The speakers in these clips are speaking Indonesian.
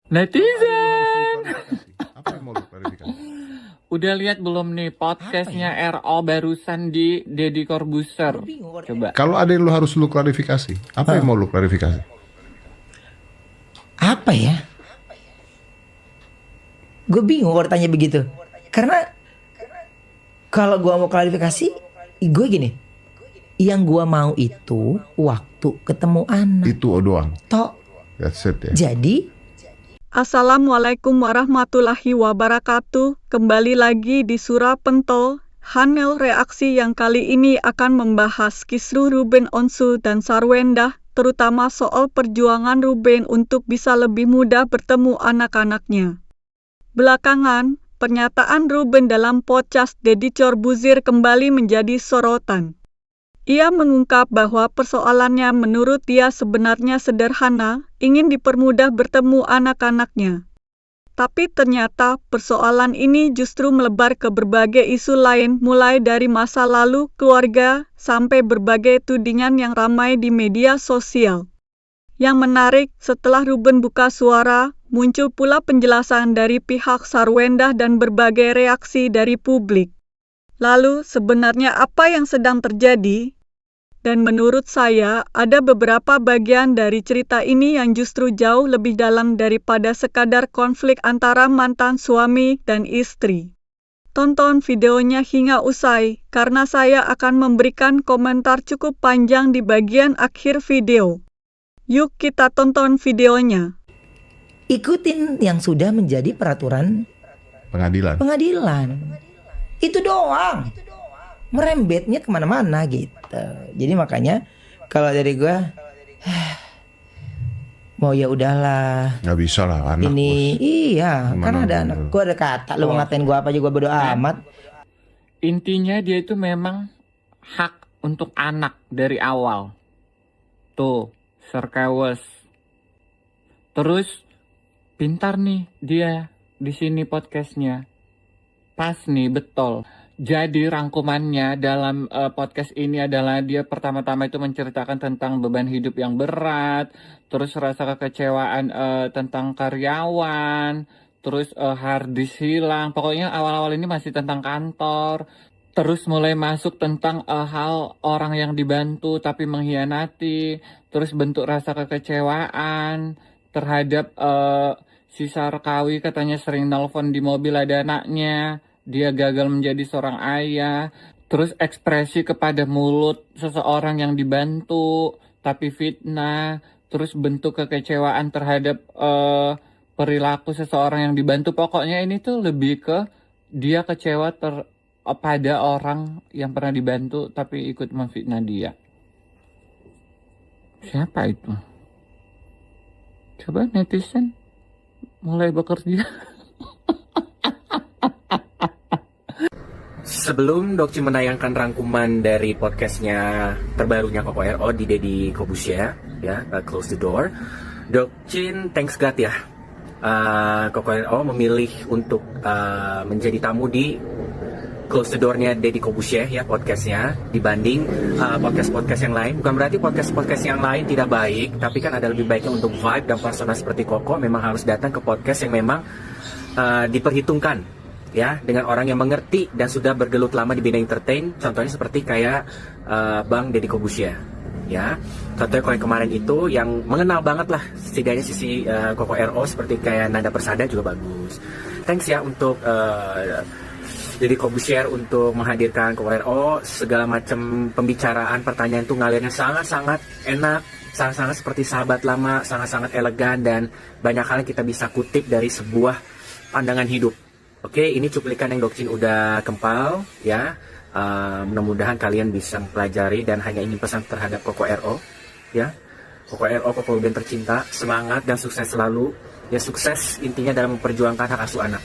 Netizen, Apa yang mau lu klarifikasi? udah lihat belum nih podcastnya RO barusan di Deddy Corbuzier? Coba. Kalau ada yang lu harus lu klarifikasi, apa yang mau lu klarifikasi? Apa ya? Gue bingung kalau tanya begitu. Karena kalau gue mau klarifikasi, gue gini. Yang gue mau itu waktu ketemu anak. Itu doang. Tok. That's it ya. Jadi Assalamualaikum warahmatullahi wabarakatuh. Kembali lagi di Surah Pentol. Hanel reaksi yang kali ini akan membahas kisruh Ruben Onsu dan Sarwendah, terutama soal perjuangan Ruben untuk bisa lebih mudah bertemu anak-anaknya. Belakangan, pernyataan Ruben dalam podcast Deddy Corbuzier kembali menjadi sorotan. Ia mengungkap bahwa persoalannya menurut dia sebenarnya sederhana, ingin dipermudah bertemu anak-anaknya. Tapi ternyata persoalan ini justru melebar ke berbagai isu lain, mulai dari masa lalu, keluarga, sampai berbagai tudingan yang ramai di media sosial. Yang menarik, setelah Ruben buka suara, muncul pula penjelasan dari pihak Sarwendah dan berbagai reaksi dari publik. Lalu, sebenarnya apa yang sedang terjadi? Dan menurut saya, ada beberapa bagian dari cerita ini yang justru jauh lebih dalam daripada sekadar konflik antara mantan suami dan istri. Tonton videonya hingga usai, karena saya akan memberikan komentar cukup panjang di bagian akhir video. Yuk kita tonton videonya. ikutin yang sudah menjadi peraturan Pengadilan. Itu doang. Merembetnya kemana-mana gitu. Jadi makanya kalau dari gue, mau ya udahlah. Nggak bisa lah anak. Ini Bos. iya, Gimana kan ada lu? anak. Gue ada kata lu ngatain gue apa juga bodo amat. Intinya dia itu memang hak untuk anak dari awal. Tuh, Serkewes. Terus pintar nih dia di sini podcastnya. Pas nih, betul. Jadi rangkumannya dalam podcast ini adalah dia pertama-tama itu menceritakan tentang beban hidup yang berat, terus rasa kekecewaan tentang karyawan, terus harddisk hilang. Pokoknya awal-awal ini masih tentang kantor. Terus mulai masuk tentang hal orang yang dibantu tapi mengkhianati. Terus bentuk rasa kekecewaan terhadap si Sarkawi, katanya sering nelpon di mobil ada anaknya. Dia gagal menjadi seorang ayah. Terus ekspresi kepada mulut seseorang yang dibantu tapi fitnah. Terus bentuk kekecewaan terhadap perilaku seseorang yang dibantu. Pokoknya ini tuh lebih ke dia kecewa pada orang yang pernah dibantu tapi ikut memfitnah dia. Siapa itu? Coba netizen mulai bekerja. Sebelum Dokcin menayangkan rangkuman dari podcastnya terbarunya Koko RO di Deddy Corbuzier, ya, Close the Door, Dokcin thanks God ya, Koko RO memilih untuk menjadi tamu di Close the Door-nya Deddy Corbuzier ya, podcastnya, dibanding podcast-podcast yang lain. Bukan berarti podcast-podcast yang lain tidak baik, tapi kan ada lebih baiknya untuk vibe dan persona seperti Koko memang harus datang ke podcast yang memang diperhitungkan ya, dengan orang yang mengerti dan sudah bergelut lama di bidang entertain. Contohnya seperti kayak Bang Deddy Corbuzier ya. Contohnya kalau yang kemarin itu yang mengenal banget lah setidaknya sisi Koko RO, seperti kayak Nanda Persada juga bagus. Thanks ya untuk Deddy Corbuzier untuk menghadirkan Koko RO. Segala macam pembicaraan, pertanyaan itu ngalirnya sangat-sangat enak, sangat-sangat seperti sahabat lama, sangat-sangat elegan, dan banyak hal yang kita bisa kutip dari sebuah pandangan hidup. Oke, ini cuplikan yang Dokcin udah kempal ya. Mudah-mudahan kalian bisa mempelajari dan hanya ingin pesan terhadap Koko RO ya. Koko RO, Koko Ruben tercinta, semangat dan sukses selalu. Ya, sukses intinya dalam memperjuangkan hak asuh anak.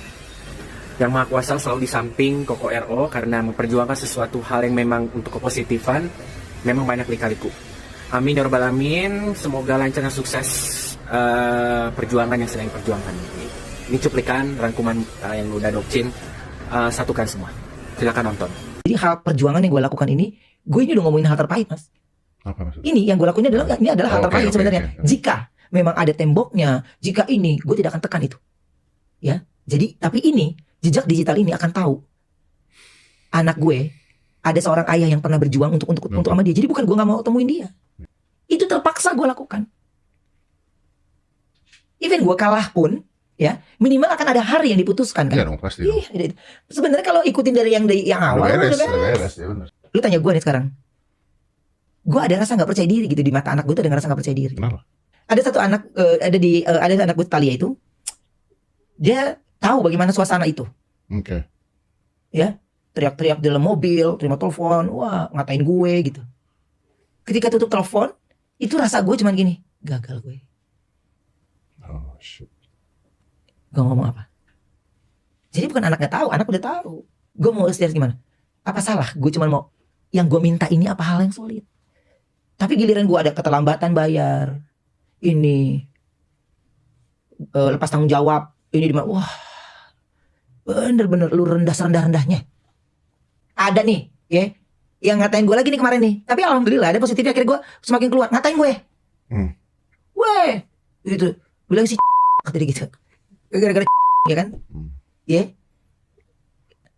Yang Maha Kuasa selalu di samping Koko RO karena memperjuangkan sesuatu hal yang memang untuk kepositifan, memang banyak lika-liku. Amin ya rabbal alamin. Semoga lancar dan sukses perjuangan yang sedang diperjuangkan. Ini cuplikan rangkuman yang udah Dokcin satukan semua. Silakan nonton. Jadi hal perjuangan yang gue lakukan ini udah ngomongin hal terpahit, Mas. Apa maksudnya? Ini yang gue lakuin ini adalah hal terpahit sebenarnya. Okay. Jika memang ada temboknya, jika ini, gue tidak akan tekan itu. Ya, jadi tapi ini jejak digital ini akan tahu anak gue ada seorang ayah yang pernah berjuang untuk sama dia. Jadi bukan gue nggak mau temuin dia, itu terpaksa gue lakukan. Even gue kalah pun, ya minimal akan ada hari yang diputuskan kan. Iya dong pasti. Dong. Iya, sebenarnya kalau ikutin dari yang awal udah beres. Ya bener. Lu tanya gue nih sekarang, gue ada rasa nggak percaya diri gitu di mata anak gue tuh, ada rasa nggak percaya diri. Kenapa? Ada satu anak ada anak gue Talia itu, dia tahu bagaimana suasana itu. Oke. Ya, teriak-teriak di dalam mobil, terima telepon, wah ngatain gue gitu. Ketika tutup telepon, itu rasa gue cuman gini, gagal gue. Oh shit. Gue ngomong apa? Jadi bukan anak nggak tahu, anak udah tahu. Gue mau istilah gimana? Apa salah? Gue cuma mau yang gue minta ini apa hal yang sulit. Tapi giliran gue ada keterlambatan bayar, ini lepas tanggung jawab, ini di mana? Wah, bener-bener lu rendah-rendahnya. Ada nih, ya, yang ngatain gue lagi nih kemarin nih. Tapi alhamdulillah ada positifnya, akhirnya gue semakin keluar ngatain gue. Weh, gitu. Bilang si kata dia gitu. Gara-gara ya kan? Ya.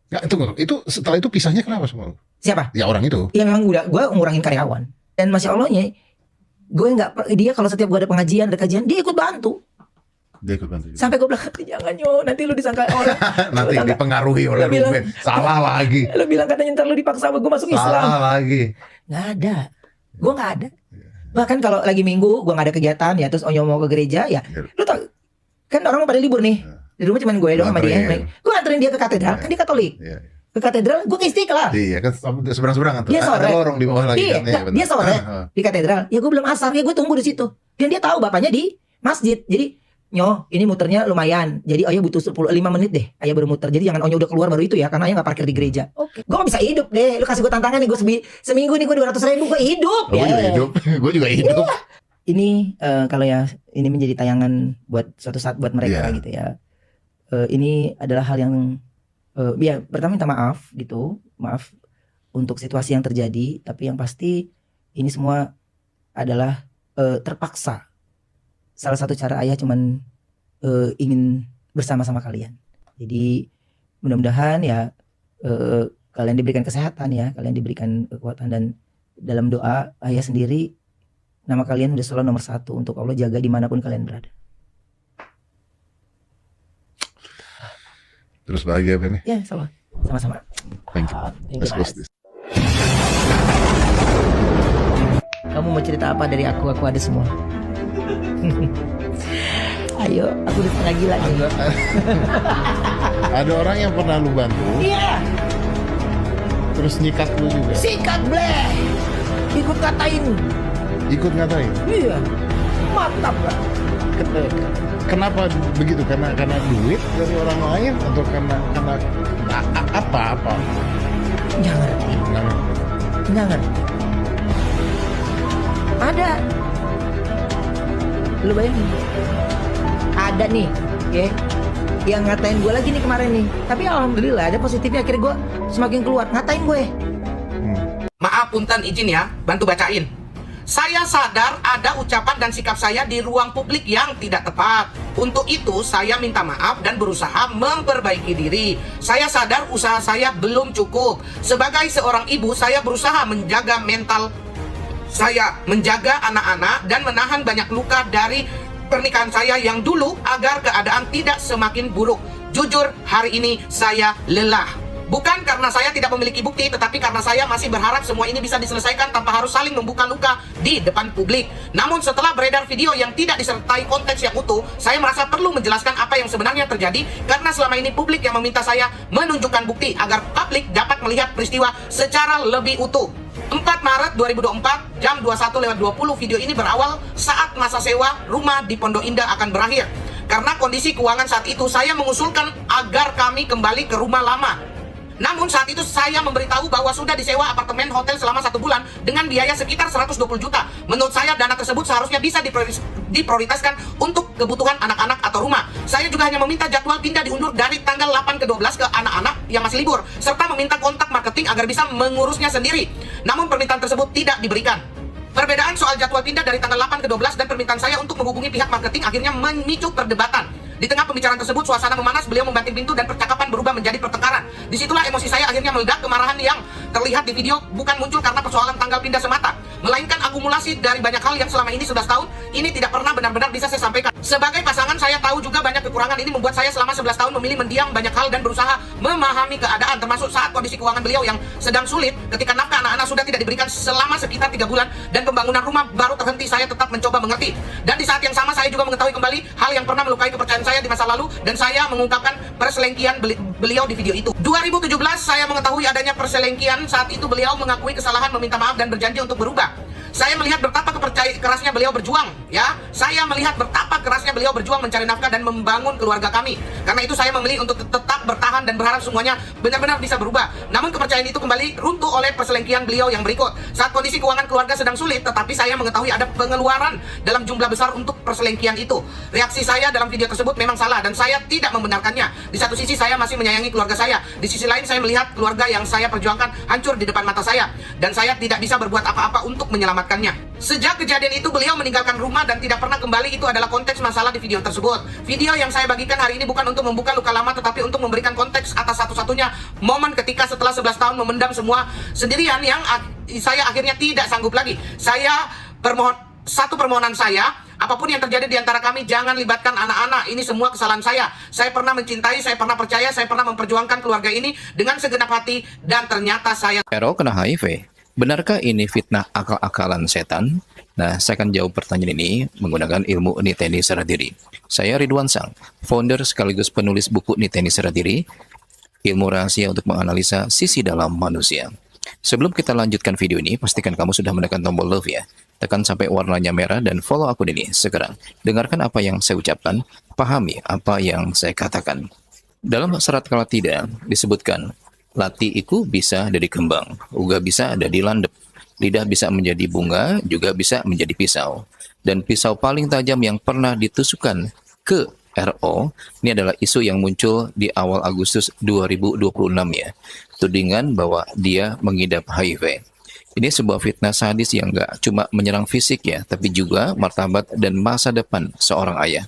Ya, itu setelah itu pisahnya kenapa sama lu? Siapa? Ya orang itu. Ya memang udah gue ngurangin karyawan. Dan masya Allahnya gue nggak, dia kalau setiap gue ada pengajian, ada kajian, dia ikut bantu. Dia ikut bantu juga. Sampai gue bilang, jangan nanti lu disangka orang. Nanti dipengaruhi oleh Ruben. Salah lagi. Lu bilang katanya ntar lu dipaksa gue masuk Islam. Salah lagi. Nggak ada. Gue nggak ada. Bahkan kalau lagi minggu gue nggak ada kegiatan ya, terus Onyo mau ke gereja ya, lu tau kan orang pada libur nih, di rumah cuman gue doang sama dia. Gue anterin dia ke katedral, kan dia Katolik. Ke katedral, gue ke Istiqlal. Iya kan seberang-seberang. Dia sore. Ada lorong di bawah lagi Iya, kan. dia sore di katedral. Ya gue belum asar, ya gue tunggu di situ. Dan dia tahu bapaknya di masjid. Jadi Nyo, ini muternya lumayan. Jadi Ayah butuh 5 menit deh. Ayah baru muter. Jadi jangan Onyo udah keluar baru itu ya, karena Ayah nggak parkir di gereja. Oke. Gue gak bisa hidup deh. Lu kasih gue tantangan nih, gue seminggu nih gue 200.000 gue hidup. Gue juga hidup. Gue juga hidup. Ini kalau ya ini menjadi tayangan buat suatu saat buat mereka gitu ya. Ini adalah hal yang ya pertama minta maaf gitu, maaf untuk situasi yang terjadi. Tapi yang pasti ini semua adalah terpaksa. Salah satu cara Ayah cuman ingin bersama-sama kalian. Jadi mudah-mudahan ya kalian diberikan kesehatan ya, kalian diberikan kekuatan, dan dalam doa Ayah sendiri, nama kalian udah selalu nomor 1 untuk Allah jaga dimanapun kalian berada. Terus bahagia Ben. Ya, sama-sama. Thank you. Let's close this. Kamu mau cerita apa dari aku? Aku ada semua. Ayo, aku udah setengah gila nih. Ada orang yang pernah lu bantu. Iya. Terus nyikat lu juga. Sikat bleh. Ikut ngatain. Iya. Mantap lah. Kenapa begitu? Karena duit dari orang lain atau karena apa? Nggak ngerti. Ada. Lu bayangin. Ada nih, ya, yang ngatain gue lagi nih kemarin nih. Tapi alhamdulillah ada positifnya, akhirnya gue semakin keluar ngatain gue. Maaf punten izin ya, bantu bacain. Saya sadar ada ucapan dan sikap saya di ruang publik yang tidak tepat. Untuk itu saya minta maaf dan berusaha memperbaiki diri. Saya sadar usaha saya belum cukup. Sebagai seorang ibu, saya berusaha menjaga mental saya, menjaga anak-anak, dan menahan banyak luka dari pernikahan saya yang dulu agar keadaan tidak semakin buruk. Jujur, hari ini saya lelah. Bukan karena saya tidak memiliki bukti, tetapi karena saya masih berharap semua ini bisa diselesaikan tanpa harus saling membuka luka di depan publik. Namun setelah beredar video yang tidak disertai konteks yang utuh, saya merasa perlu menjelaskan apa yang sebenarnya terjadi, karena selama ini publik yang meminta saya menunjukkan bukti agar publik dapat melihat peristiwa secara lebih utuh. 4 Maret 2024 jam 21:20 video ini berawal saat masa sewa rumah di Pondok Indah akan berakhir. Karena kondisi keuangan saat itu, saya mengusulkan agar kami kembali ke rumah lama. Namun saat itu saya memberitahu bahwa sudah disewa apartemen hotel selama 1 bulan dengan biaya sekitar 120 juta. Menurut saya dana tersebut seharusnya bisa diprioritaskan untuk kebutuhan anak-anak atau rumah. Saya juga hanya meminta jadwal pindah diundur dari tanggal 8 ke 12 ke anak-anak yang masih libur, serta meminta kontak marketing agar bisa mengurusnya sendiri. Namun permintaan tersebut tidak diberikan. Perbedaan soal jadwal pindah dari tanggal 8 ke 12 dan permintaan saya untuk menghubungi pihak marketing akhirnya memicu perdebatan. Di tengah pembicaraan tersebut, suasana memanas, beliau membanting pintu dan percakapan berubah menjadi pertengkaran. Disitulah emosi saya akhirnya meledak. Kemarahan yang terlihat di video bukan muncul karena persoalan tanggal pindah semata, melainkan akumulasi dari banyak hal yang selama ini 11 tahun ini tidak pernah benar-benar bisa saya sampaikan. Sebagai pasangan, saya tahu juga banyak kekurangan ini membuat saya selama 11 tahun memilih mendiam banyak hal dan berusaha memahami keadaan, termasuk saat kondisi keuangan beliau yang sedang sulit ketika nafkah anak-anak sudah tidak diberikan selama sekitar 3 bulan dan pembangunan rumah baru terhenti. Saya tetap mencoba mengerti. Dan di saat yang sama saya juga mengetahui kembali hal yang pernah melukai kepercayaan saya di masa lalu, dan saya mengungkapkan perselengkian beliau di video itu. 2017 saya mengetahui adanya perselengkian. Saat itu beliau mengakui kesalahan, meminta maaf dan berjanji untuk berubah. Saya melihat betapa kerasnya beliau berjuang, ya. Saya melihat betapa kerasnya beliau berjuang mencari nafkah dan membangun keluarga kami. Karena itu saya memilih untuk tetap bertahan dan berharap semuanya benar-benar bisa berubah. Namun kepercayaan itu kembali runtuh oleh perselengkian beliau yang berikut. Saat kondisi keuangan keluarga sedang sulit, tetapi saya mengetahui ada pengeluaran dalam jumlah besar untuk perselengkian itu. Reaksi saya dalam video tersebut memang salah dan saya tidak membenarkannya. Di satu sisi saya masih menyayangi keluarga saya. Di sisi lain saya melihat keluarga yang saya perjuangkan hancur di depan mata saya. Dan saya tidak bisa berbuat apa-apa untuk menyelamatkannya. Sejak kejadian itu beliau meninggalkan rumah dan tidak pernah kembali. Itu adalah konteks masalah di video tersebut. Video yang saya bagikan hari ini bukan untuk membuka luka lama, tetapi untuk memberikan konteks atas satu-satunya momen ketika setelah 11 tahun memendam semua sendirian yang saya akhirnya tidak sanggup lagi. Satu permohonan saya, apapun yang terjadi di antara kami, jangan libatkan anak-anak. Ini semua kesalahan saya. Saya pernah mencintai, saya pernah percaya, saya pernah memperjuangkan keluarga ini dengan segenap hati, dan ternyata saya RO kena HIV. Benarkah ini fitnah akal-akalan setan? Nah, saya akan jawab pertanyaan ini menggunakan ilmu Niteni Saradiri. Saya Ridwan Sang, founder sekaligus penulis buku Niteni Saradiri, ilmu rahasia untuk menganalisa sisi dalam manusia. Sebelum kita lanjutkan video ini, pastikan kamu sudah menekan tombol love ya. Tekan sampai warnanya merah dan follow akun ini sekarang. Dengarkan apa yang saya ucapkan, pahami apa yang saya katakan. Dalam Serat Kalau Tidak disebutkan, lati iku bisa dari kembang, uga bisa dari landep, lidah bisa menjadi bunga, juga bisa menjadi pisau. Dan pisau paling tajam yang pernah ditusukkan ke RO, ini adalah isu yang muncul di awal Agustus 2026 ya. Tudingan bahwa dia mengidap HIV. Ini sebuah fitnah sadis yang gak cuma menyerang fisik ya, tapi juga martabat dan masa depan seorang ayah.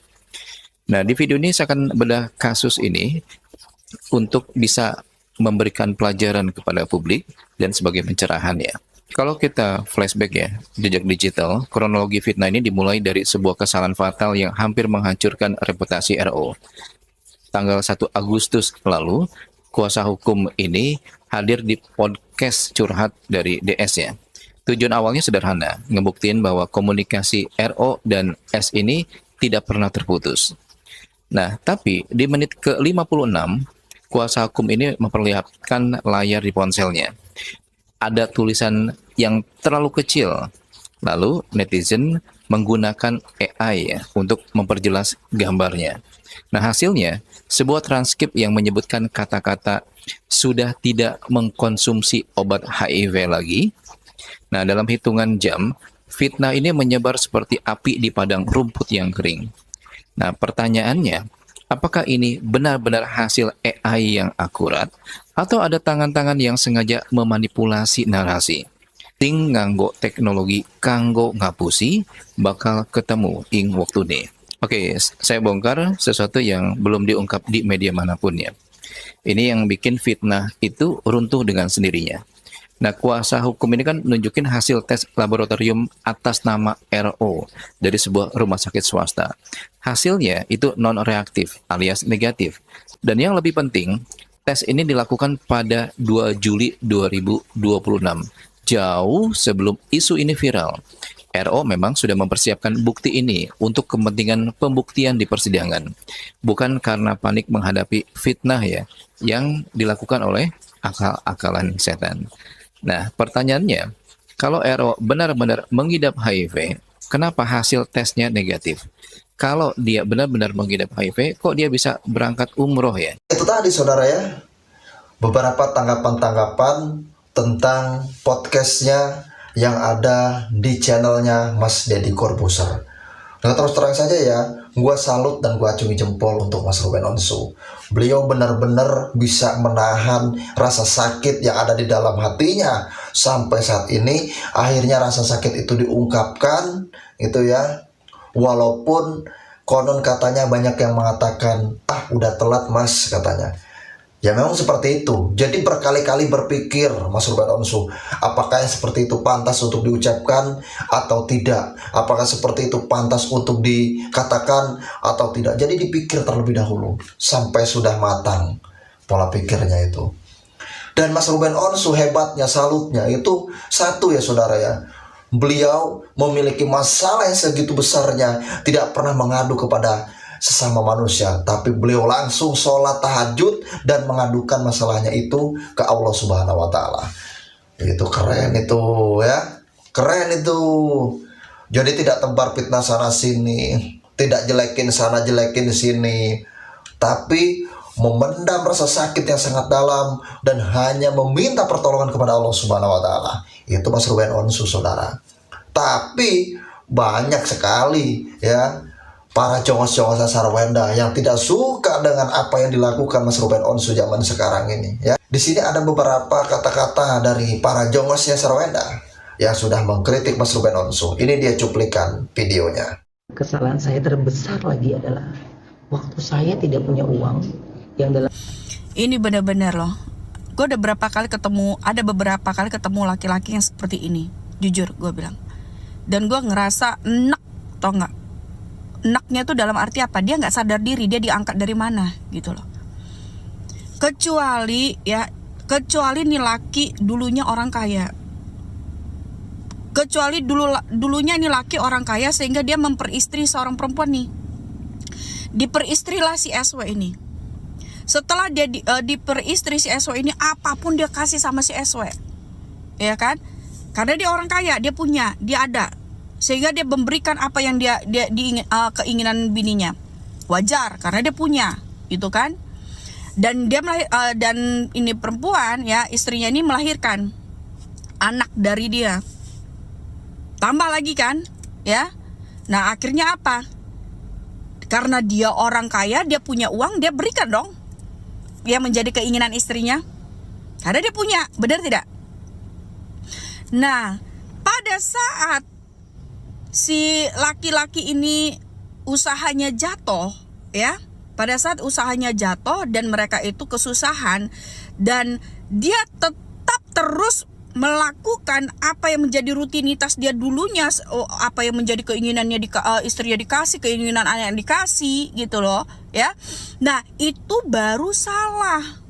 Nah, di video ini saya akan bedah kasus ini untuk bisa memberikan pelajaran kepada publik dan sebagai pencerahan ya. Kalau kita flashback ya, jejak digital, kronologi fitnah ini dimulai dari sebuah kesalahan fatal yang hampir menghancurkan reputasi RO. Tanggal 1 Agustus lalu, kuasa hukum ini hadir di podcast curhat dari DS ya. Tujuan awalnya sederhana, ngebuktiin bahwa komunikasi RO dan S ini tidak pernah terputus. Nah, tapi di menit ke-56, kuasa hukum ini memperlihatkan layar di ponselnya. Ada tulisan yang terlalu kecil. Lalu netizen menggunakan AI ya, untuk memperjelas gambarnya. Nah, hasilnya sebuah transkrip yang menyebutkan kata-kata sudah tidak mengkonsumsi obat HIV lagi. Nah, dalam hitungan jam, fitnah ini menyebar seperti api di padang rumput yang kering. Nah, pertanyaannya, apakah ini benar-benar hasil AI yang akurat atau ada tangan-tangan yang sengaja memanipulasi narasi? Ting nganggo teknologi kanggo ngapusi bakal ketemu ing waktune. Oke, saya bongkar sesuatu yang belum diungkap di media manapun ya. Ini yang bikin fitnah itu runtuh dengan sendirinya. Nah, kuasa hukum ini kan nunjukin hasil tes laboratorium atas nama RO dari sebuah rumah sakit swasta. Hasilnya itu non-reaktif alias negatif. Dan yang lebih penting, tes ini dilakukan pada 2 Juli 2026, jauh sebelum isu ini viral. RO memang sudah mempersiapkan bukti ini untuk kepentingan pembuktian di persidangan. Bukan karena panik menghadapi fitnah ya, yang dilakukan oleh akal-akalan setan. Nah, pertanyaannya, kalau RO benar-benar mengidap HIV, kenapa hasil tesnya negatif? Kalau dia benar-benar mengidap HIV, kok dia bisa berangkat umroh ya? Itu tadi saudara ya, beberapa tanggapan-tanggapan tentang podcastnya yang ada di channelnya Mas Deddy Corbuzier. Dengan terus terang saja ya, Gua salut dan gua acungi jempol untuk Mas Ruben Onsu. Beliau benar-benar bisa menahan rasa sakit yang ada di dalam hatinya sampai saat ini. Akhirnya rasa sakit itu diungkapkan, gitu ya. Walaupun konon katanya banyak yang mengatakan, udah telat Mas, katanya. Ya memang seperti itu. Jadi berkali-kali berpikir Mas Ruben Onsu, apakah yang seperti itu pantas untuk diucapkan atau tidak? Apakah seperti itu pantas untuk dikatakan atau tidak? Jadi dipikir terlebih dahulu sampai sudah matang pola pikirnya itu. Dan Mas Ruben Onsu hebatnya, salutnya itu satu ya saudara ya. Beliau memiliki masalah yang segitu besarnya, tidak pernah mengadu kepada sesama manusia, tapi beliau langsung sholat tahajud dan mengadukan masalahnya itu ke Allah Subhanahu wa Ta'ala. Itu keren itu ya, keren itu. Jadi tidak tebar fitnah sana sini, tidak jelekin sana jelekin sini, tapi memendam rasa sakit yang sangat dalam dan hanya meminta pertolongan kepada Allah Subhanahu wa Ta'ala. Itu Mas Ruben Onsu, saudara. Tapi banyak sekali ya para jongos-jongos Sarwenda yang tidak suka dengan apa yang dilakukan Mas Ruben Onsu zaman sekarang ini ya. Di sini ada beberapa kata-kata dari para jongosnya Sarwenda yang sudah mengkritik Mas Ruben Onsu. Ini dia cuplikan videonya. Kesalahan saya terbesar lagi adalah waktu saya tidak punya uang yang dalam Ini benar-benar loh. Gue udah beberapa kali ketemu laki-laki yang seperti ini. Jujur gue bilang. Dan gue ngerasa enak, tau gak? Enaknya tuh dalam arti apa? Dia nggak sadar diri, dia diangkat dari mana gitu loh. Kecuali nih laki dulunya orang kaya. Kecuali dulunya nih laki orang kaya sehingga dia memperistri seorang perempuan nih. Diperistrilah si SW ini. Setelah dia diperistri si SW ini, apapun dia kasih sama si SW. Ya kan? Karena dia orang kaya, dia punya, dia ada. Sehingga dia memberikan apa yang dia keinginan bininya. Wajar karena dia punya, gitu kan? Dan dia dan ini perempuan ya, istrinya ini melahirkan anak dari dia. Tambah lagi kan, ya. Nah, akhirnya apa? Karena dia orang kaya, dia punya uang, dia berikan dong. Yang menjadi keinginan istrinya. Karena dia punya, benar tidak? Nah, pada saat si laki-laki ini usahanya jatuh ya, pada saat usahanya jatuh dan mereka itu kesusahan dan dia tetap terus melakukan apa yang menjadi rutinitas dia dulunya, apa yang menjadi keinginannya istrinya dikasih, keinginan anak yang dikasih gitu loh ya. Nah, itu baru salah.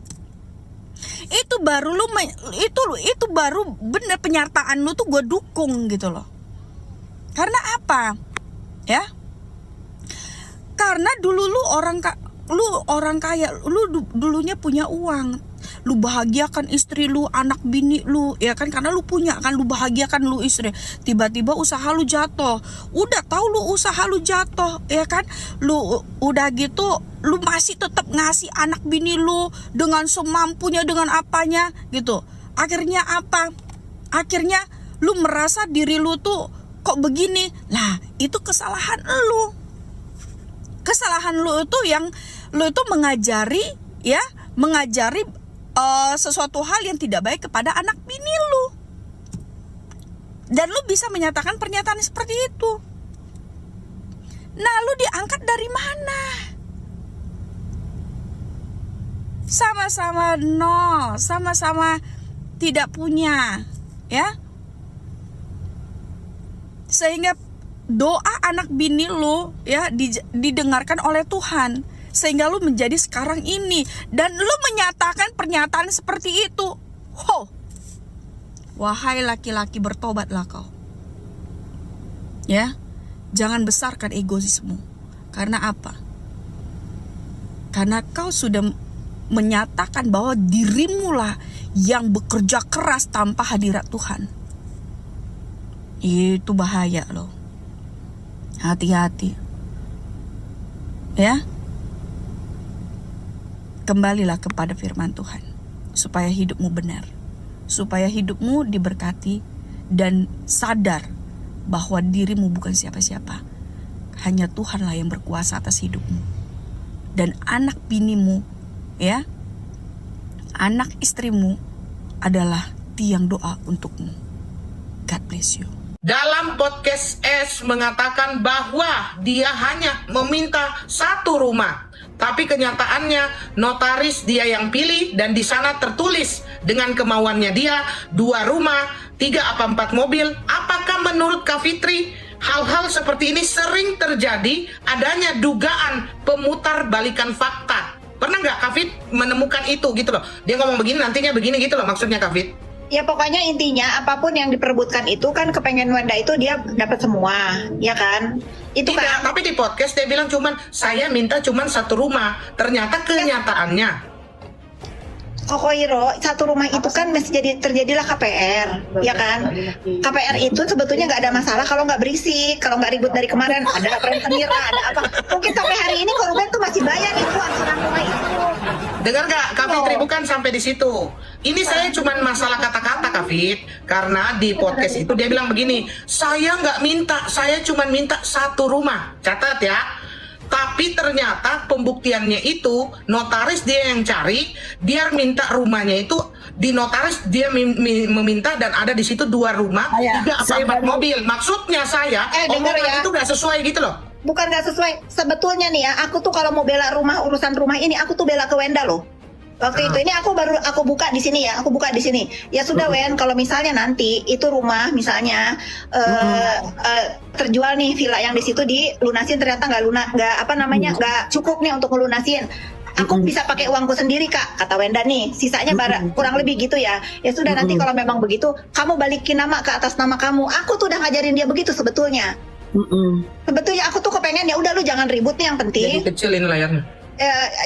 Itu baru itu baru bener penyertaan lu tuh gue dukung gitu loh. Karena apa? Ya. Karena dulu lu orang kaya, lu dulunya punya uang. Lu bahagiakan istri lu, anak bini lu, ya kan? Karena lu punya kan, lu bahagiakan lu istri. Tiba-tiba usaha lu jatuh. Udah tahu lu usaha lu jatuh, ya kan? Lu udah gitu, lu masih tetap ngasih anak bini lu dengan semampunya, dengan apanya gitu. Akhirnya apa? Akhirnya lu merasa diri lu tuh kok begini? Lah, itu kesalahan lu. Kesalahan lu itu yang lu itu mengajari sesuatu hal yang tidak baik kepada anak bini lu. Dan lu bisa menyatakan pernyataan seperti itu. Nah, lu diangkat dari mana? Sama-sama nol, sama-sama tidak punya, ya. Sehingga doa anak bini lu ya didengarkan oleh Tuhan, sehingga lu menjadi sekarang ini dan lu menyatakan pernyataan seperti itu. Wahai laki-laki, bertobatlah kau. Ya, jangan besarkan egoismu. Karena apa? Karena kau sudah menyatakan bahwa dirimu lah yang bekerja keras tanpa hadirat Tuhan. Itu bahaya loh. Hati-hati. Ya. Kembalilah kepada firman Tuhan supaya hidupmu benar, supaya hidupmu diberkati dan sadar bahwa dirimu bukan siapa-siapa. hanya Tuhanlah yang berkuasa atas hidupmu. Dan anak binimu, ya, anak istrimu adalah tiang doa untukmu. God bless you. Dalam podcast S mengatakan bahwa dia hanya meminta satu rumah. Tapi kenyataannya notaris dia yang pilih dan di sana tertulis dengan kemauannya dia 2 rumah, 3 apa 4 mobil. Apakah menurut Kak Fitri hal-hal seperti ini sering terjadi adanya dugaan pemutar balikan fakta? Pernah nggak Kak Fit menemukan itu gitu loh? Dia ngomong begini nantinya begini gitu loh maksudnya Kak Fit? Ya pokoknya intinya apapun yang diperebutkan itu kan kepengen Wenda itu dia dapat semua, ya kan? Itu Tidak, kan. tapi di podcast dia bilang saya minta cuman 1 rumah. Ternyata kenyataannya Koko Hiro, 1 rumah itu kan masih terjadilah KPR, ya kan? KPR itu sebetulnya nggak ada masalah kalau nggak berisik, kalau nggak ribut dari kemarin, ada rentenir, ada apa. Mungkin sampai hari ini korban tuh masih bayar itu angsuran rumah itu. dengar nggak Kak Fitri, bukan sampai di situ. Ini saya cuman masalah kata-kata Kak Fit. Karena di podcast itu dia bilang begini, saya nggak minta, saya cuman minta 1 rumah. Catat ya. Tapi ternyata pembuktiannya itu notaris dia yang cari, dia minta rumahnya itu di notaris dia meminta dan ada di situ 2 rumah, 3 apa 4 mobil. Maksudnya saya dengar ya, itu nggak sesuai gitu loh. Bukan nggak sesuai. Sebetulnya nih ya, aku tuh kalau mau bela rumah, urusan rumah ini, aku tuh bela ke Wenda loh. Waktu itu ini aku buka di sini ya, aku buka di sini. Ya sudah Wen, kalau misalnya nanti itu rumah misalnya terjual nih, villa yang di situ dilunasin ternyata nggak cukup nih untuk ngelunasin. Aku bisa pakai uangku sendiri Kak, kata Wenda nih. Sisanya kurang lebih gitu ya. Ya sudah nanti kalau memang begitu, kamu balikin nama ke atas nama kamu. Aku tuh udah ngajarin dia begitu sebetulnya. Sebetulnya aku tuh kepengen ya udah lu jangan ribut nih, yang penting. Jadi kecilin layarnya.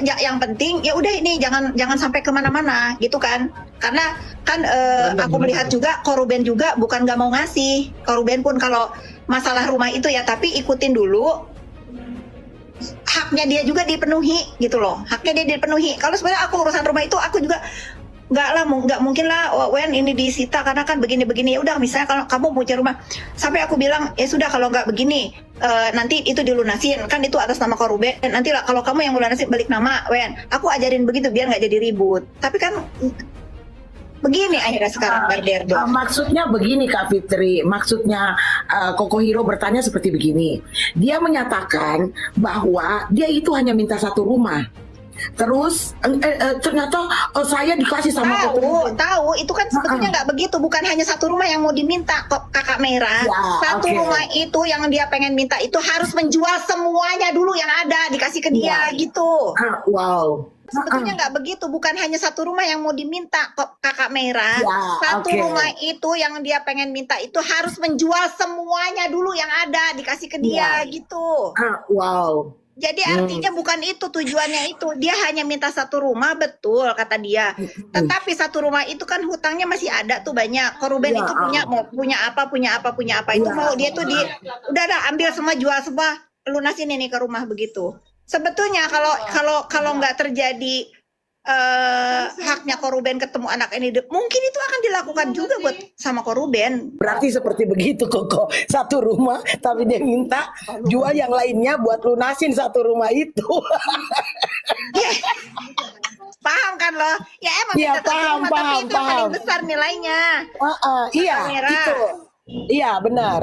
Yang penting ya udah ini jangan sampai kemana-mana gitu kan, karena kan aku melihat juga Koruben juga bukan nggak mau ngasih. Koruben pun kalau masalah rumah itu ya, tapi ikutin dulu haknya dia juga dipenuhi gitu loh, haknya dia dipenuhi. Kalau sebenarnya aku urusan rumah itu aku juga nggak mungkin lah Wen ini disita karena kan begini-begini. Ya udah misalnya kalau kamu punya rumah, sampai aku bilang ya sudah kalau nggak begini nanti itu dilunasin kan, itu atas nama Koruben, dan nanti lah kalau kamu yang lunasin balik nama Wen. Aku ajarin begitu biar nggak jadi ribut. Tapi kan begini akhirnya sekarang Barderdo. Maksudnya begini Kak Fitri, maksudnya Koko Hiro bertanya seperti begini. Dia menyatakan bahwa dia itu hanya minta 1 rumah. Terus ternyata saya dikasih sama tahu itu kan sebetulnya nggak begitu, bukan hanya 1 rumah yang mau diminta kok Kakak Merah. Ya, 1 rumah itu yang dia pengen minta itu harus menjual semuanya dulu yang ada, dikasih ke dia gitu. Wow. Sebetulnya nggak begitu, bukan hanya 1 rumah yang mau diminta kok Kakak Merah. Ya, 1 rumah itu yang dia pengen minta itu harus menjual semuanya dulu yang ada, dikasih ke dia gitu. Wow. Jadi artinya bukan itu tujuannya itu. Dia hanya minta 1 rumah, betul kata dia. Tetapi 1 rumah itu kan hutangnya masih ada tuh banyak. Koruben itu punya apa. Itu mau dia tuh udah ambil semua, jual semua, lunasin ini ke rumah begitu. Sebetulnya kalau nggak terjadi haknya Koruben ketemu anak ini, mungkin itu akan dilakukan juga buat sama Koruben. Berarti seperti begitu Koko, 1 rumah tapi dia minta jual yang lainnya buat lunasin 1 rumah itu. Paham kan lo? Ya emang minta 1 rumah, tapi itu yang paling besar nilainya. Iya gitu. Iya benar.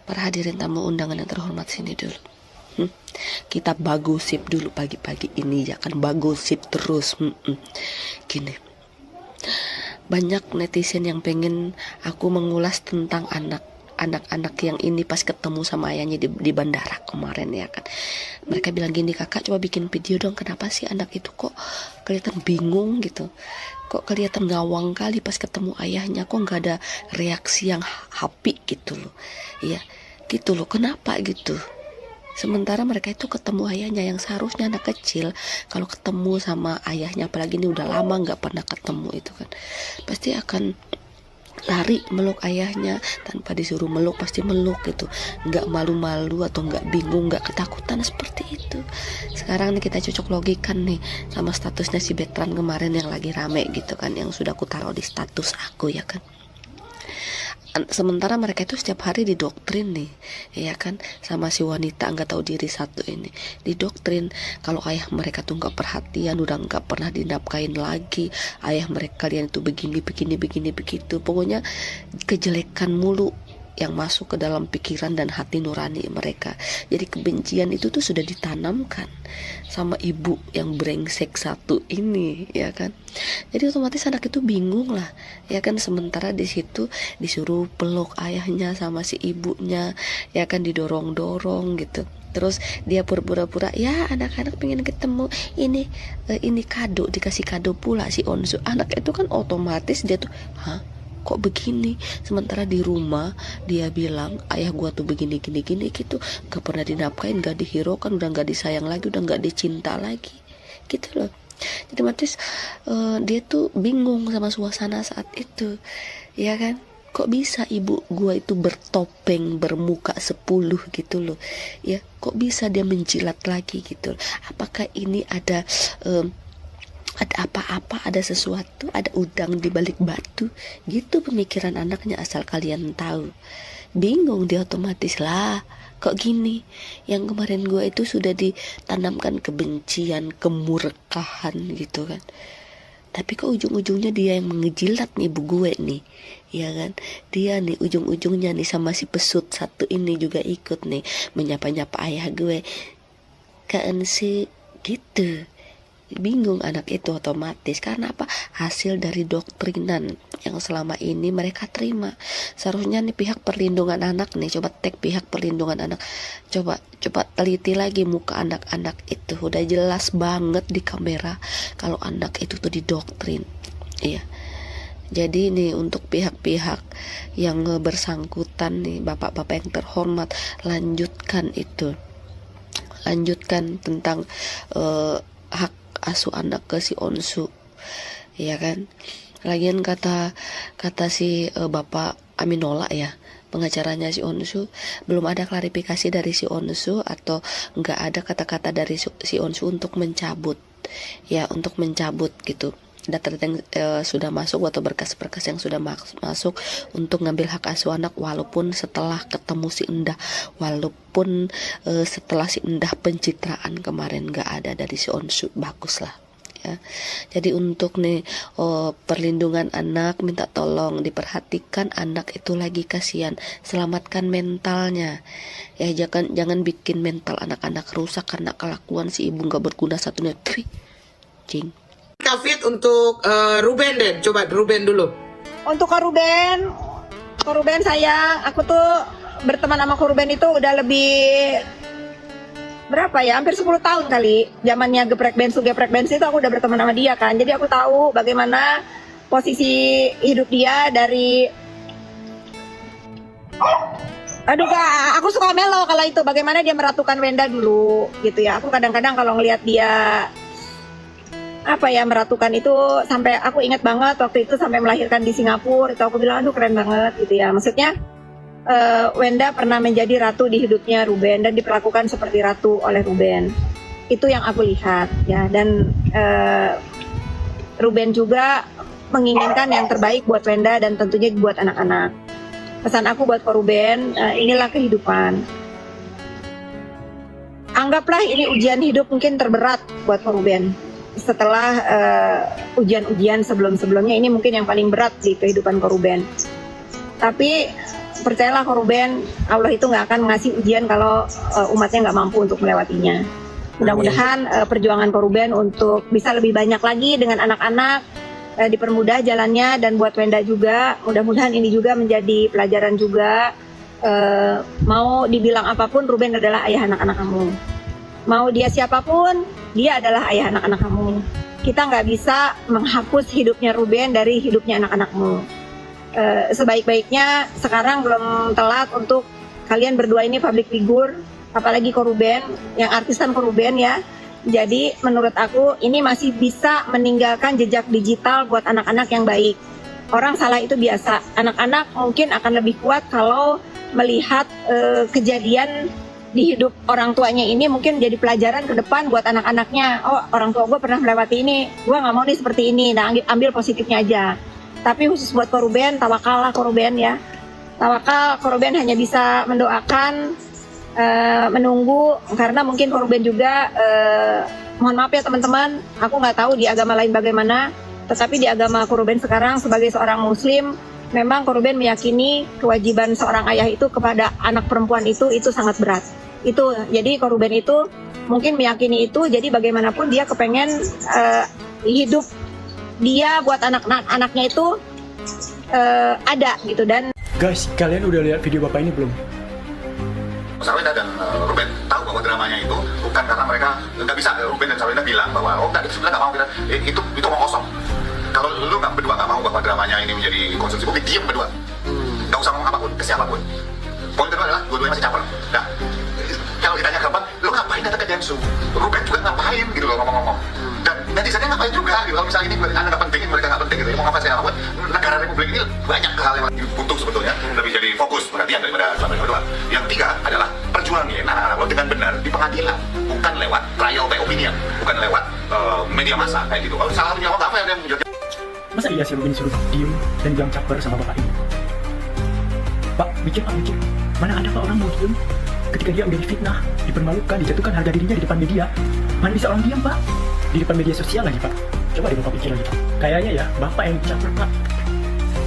Para hadirin tamu undangan yang terhormat, sini dulu. Kita bagosip dulu pagi-pagi ini, ya kan, bagosip terus. Gini, banyak netizen yang pengen aku mengulas tentang anak-anak yang ini pas ketemu sama ayahnya di bandara kemarin, ya kan. Mereka bilang gini, kakak coba bikin video dong, kenapa sih anak itu kok kelihatan bingung gitu, kok kelihatan ngawang kali pas ketemu ayahnya, kok nggak ada reaksi yang happy gitu loh. Iya gitu loh, kenapa gitu. Sementara mereka itu ketemu ayahnya, yang seharusnya anak kecil kalau ketemu sama ayahnya, apalagi ini udah lama nggak pernah ketemu, itu kan pasti akan lari meluk ayahnya tanpa disuruh meluk, pasti meluk gitu, nggak malu-malu atau nggak bingung, nggak ketakutan seperti itu. Sekarang nih kita cocok logikan nih sama statusnya si Betran kemarin yang lagi rame gitu kan, yang sudah aku taruh di status aku ya kan. Sementara mereka itu setiap hari didoktrin nih, ya kan, sama si wanita nggak tahu diri satu ini, didoktrin kalau ayah mereka tuh nggak perhatian, udah nggak pernah dinafkain lagi, ayah mereka kalian itu begini begitu, pokoknya kejelekan mulu yang masuk ke dalam pikiran dan hati nurani mereka. Jadi kebencian itu tuh sudah ditanamkan sama ibu yang brengsek satu ini, ya kan. Jadi otomatis anak itu bingung lah, ya kan. Sementara di situ disuruh peluk ayahnya sama si ibunya, ya kan, didorong-dorong gitu. Terus dia pura-pura ya anak-anak pengen ketemu, ini kado, dikasih kado pula si Onsu. Anak itu kan otomatis dia tuh, hah? Kok begini? Sementara di rumah dia bilang ayah gua tuh begini gitu, gak pernah dinafkain, gak dihiraukan, udah gak disayang lagi, udah gak dicinta lagi gitu loh. Jadi otomatis dia tuh bingung sama suasana saat itu, ya kan. Kok bisa ibu gua itu bertopeng bermuka 10 gitu loh, ya. Kok bisa dia menjilat lagi gitu. Apakah ini ada apa-apa, ada sesuatu, ada udang di balik batu gitu pemikiran anaknya. Asal kalian tahu, bingung dia otomatis lah, kok gini. Yang kemarin gue itu sudah ditanamkan kebencian, kemurkaan gitu kan, tapi kok ujung-ujungnya dia yang mengejilat nih ibu gue nih, ya kan. Dia nih ujung-ujungnya nih sama si pesut satu ini juga ikut nih menyapa-nyapa ayah gue kan sih gitu. Bingung anak itu otomatis. Karena apa? Hasil dari doktrinan yang selama ini mereka terima. Seharusnya nih pihak perlindungan anak nih, coba tag pihak perlindungan anak, coba teliti lagi muka anak-anak itu. Udah jelas banget di kamera kalau anak itu tuh didoktrin. Iya. Jadi nih untuk pihak-pihak yang bersangkutan nih, bapak-bapak yang terhormat, lanjutkan tentang hak asuh anak ke si Onsu, ya kan. Lagian kata si Bapak Aminola ya, pengacaranya si Onsu, belum ada klarifikasi dari si Onsu atau nggak ada kata-kata dari si Onsu untuk mencabut gitu data yang sudah masuk atau berkas-berkas yang sudah masuk untuk ngambil hak asuh anak, walaupun setelah ketemu si Endah, walaupun setelah si Endah pencitraan kemarin nggak ada dari si Onsu, bagus lah ya. Jadi untuk nih perlindungan anak, minta tolong diperhatikan anak itu lagi, kasihan, selamatkan mentalnya ya, jangan bikin mental anak-anak rusak karena kelakuan si ibu nggak berguna satunya. Cing. Kafit untuk Ruben deh, coba Ruben dulu. Untuk Ruben sayang, aku tuh berteman sama Ruben itu udah lebih berapa ya, hampir 10 tahun kali. Zamannya geprek bensu itu aku udah berteman sama dia kan. Jadi aku tahu bagaimana posisi hidup dia dari aduh Kak, aku suka melo kalau itu, bagaimana dia meratukan Wenda dulu gitu ya. Aku kadang-kadang kalau ngelihat dia meratukan itu, sampai aku ingat banget waktu itu sampai melahirkan di Singapura itu, aku bilang aduh keren banget gitu ya. Maksudnya Wenda pernah menjadi ratu di hidupnya Ruben dan diperlakukan seperti ratu oleh Ruben. Itu yang aku lihat ya. Dan Ruben juga menginginkan yang terbaik buat Wenda dan tentunya buat anak-anak. Pesan aku buat Ruben, inilah kehidupan. Anggaplah ini ujian hidup mungkin terberat buat Ruben. Setelah ujian-ujian sebelum-sebelumnya, ini mungkin yang paling berat di kehidupan Ruben. Tapi percayalah Ruben, Allah itu nggak akan ngasih ujian kalau umatnya nggak mampu untuk melewatinya. Mudah-mudahan perjuangan Ruben untuk bisa lebih banyak lagi dengan anak-anak dipermudah jalannya, dan buat Wenda juga mudah-mudahan ini juga menjadi pelajaran juga. Mau dibilang apapun, Ruben adalah ayah anak-anak kamu. Mau dia siapapun, dia adalah ayah anak-anak kamu. Kita nggak bisa menghapus hidupnya Ruben dari hidupnya anak-anakmu. Sebaik-baiknya sekarang belum telat untuk kalian berdua ini public figure, apalagi Ruben, yang artis kan Ruben ya. Jadi menurut aku ini masih bisa meninggalkan jejak digital buat anak-anak yang baik. orang salah itu biasa. Anak-anak mungkin akan lebih kuat kalau melihat kejadian di hidup orang tuanya ini mungkin jadi pelajaran ke depan buat anak-anaknya. Oh, orang tua gue pernah melewati ini, gue nggak mau nih seperti ini. Nah, ambil positifnya aja. Tapi khusus buat Koruben, tawakal lah Koruben ya. Tawakal, Koruben hanya bisa mendoakan, menunggu, karena mungkin Koruben juga, mohon maaf ya teman-teman, aku nggak tahu di agama lain bagaimana, tetapi di agama Koruben sekarang sebagai seorang muslim, memang Koruben meyakini kewajiban seorang ayah itu kepada anak perempuan itu sangat berat. Itu, jadi Koruben itu mungkin meyakini itu, jadi bagaimanapun dia kepengen hidup dia buat anak-anaknya itu ada gitu. Dan guys, kalian udah lihat video bapak ini belum? Sarwenda dan Ruben tahu bahwa dramanya itu bukan karena mereka nggak bisa. Ruben dan Sarwenda bilang bahwa oh nggak, sebenarnya nggak mau kita itu mau kosong. Kalau lu nggak berdua nggak mau bahwa dramanya ini menjadi konsumsi publik, diam berdua, nggak usah ngomong apapun ke siapapun. Poin kedua adalah dua-duanya masih caper. Nah, kalau ditanya ke depan, lu ngapain datang ke Densu? Ruben juga ngapain gitu loh ngomong-ngomong. Dan netizennya ngapain juga gitu. Kalau misalnya ini anda nggak penting, mereka nggak penting gitu. Mau ngapain saya apapun. Negara Republik ini banyak hal yang butuh sebetulnya lebih jadi fokus perhatian daripada sampai kedua. Yang tiga adalah perjuangin anak-anak lo dengan benar di pengadilan, bukan lewat trial by opinion, bukan lewat media massa kayak gitu. Kalau salah menjawab apa yang masa iya si Ruben disuruh diem dan bilang caper sama bapak ini? Pak, mikir Pak, mikir. Mana ada Pak orang mau diem ketika dia udah difitnah, dipermalukan, dijatuhkan harga dirinya di depan media? Mana bisa orang diam Pak? Di depan media sosial lagi Pak. Coba deh Bapak pikir lagi Pak. Kayaknya ya Bapak yang caper Pak.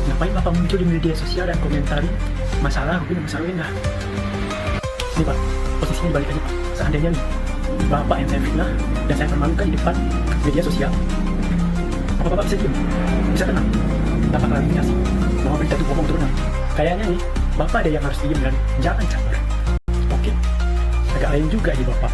Ngapain Bapak muncul di media sosial dan komentari masalah Ruben sama Sarwenda? Nih Pak, posisinya balik aja Pak. Seandainya nih Bapak yang saya fitnah dan saya permalukan di depan media sosial, apa Bapak bisa diem? Bisa tenang? Tanpa klarifikasi bahwa berita itu bohong terus? Kayaknya nih Bapak ada yang harus diem dan jangan caper. Oke, agak lain juga nih Bapak.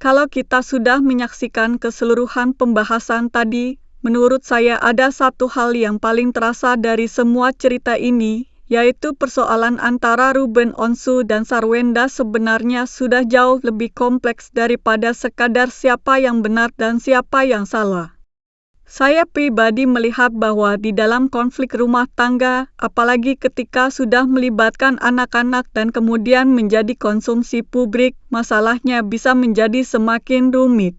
Kalau kita sudah menyaksikan keseluruhan pembahasan tadi, menurut saya ada satu hal yang paling terasa dari semua cerita ini, yaitu persoalan antara Ruben Onsu dan Sarwenda sebenarnya sudah jauh lebih kompleks daripada sekadar siapa yang benar dan siapa yang salah. Saya pribadi melihat bahwa di dalam konflik rumah tangga, apalagi ketika sudah melibatkan anak-anak dan kemudian menjadi konsumsi publik, masalahnya bisa menjadi semakin rumit.